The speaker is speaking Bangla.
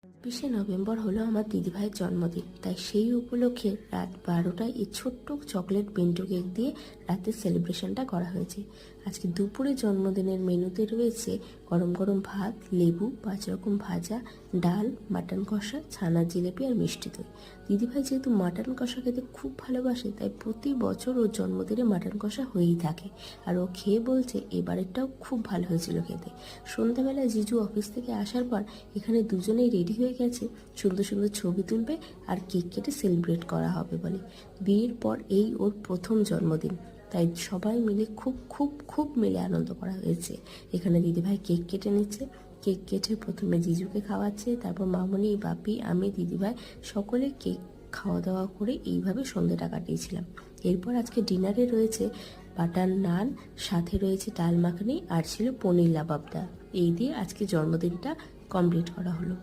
20 নভেম্বর হলো আমার দিদিভাইয়ের জন্মদিন, তাই সেই উপলক্ষে রাত 12টায় এই ছোট্ট চকলেট পিন্টু কেক দিয়ে রাতের সেলিব্রেশনটা করা হয়েছে। আজকে দুপুরে জন্মদিনের মেনুতে রয়েছে গরম গরম ভাত, লেবু, 5 রকম ভাজা, ডাল, মাটন কষা, ছানার জিলেপি আর মিষ্টি দই। দিদিভাই যেহেতু মাটন কষা খেতে খুব ভালোবাসে, তাই প্রতি বছর ওর জন্মদিনে মাটন কষা হয়েই থাকে। আর ও খেয়ে বলছে এবারেরটাও খুব ভালো হয়েছিল খেতে। সন্ধ্যাবেলায় জিজু অফিস থেকে আসার পর এখানে দুজনেই রেডি হয়ে গেছে, সুন্দর সুন্দর ছবি তুলবে আর কেক কেটে সেলিব্রেট করা হবে বলে। বিয়ের পর এই ওর প্রথম জন্মদিন, তাই সবাই মিলে খুব খুব খুব মিলে আনন্দ করা হয়েছে। এখানে দিদিভাই কেক কেটে নিচ্ছে। কেক কেটে প্রথমে জিজুকে খাওয়াচ্ছে, তারপর মামনি, বাপি, আমি, দিদিভাই সকলে কেক খাওয়া দাওয়া করে এইভাবে সন্ধ্যাটা কাটিয়েছিলাম। এরপর আজকে ডিনারে রয়েছে বাটার নান, সাথে রয়েছে ডাল মাখনি আর ছিল পনির লাবাবদা। এই দিয়ে আজকে জন্মদিনটা কমপ্লিট করা হলো।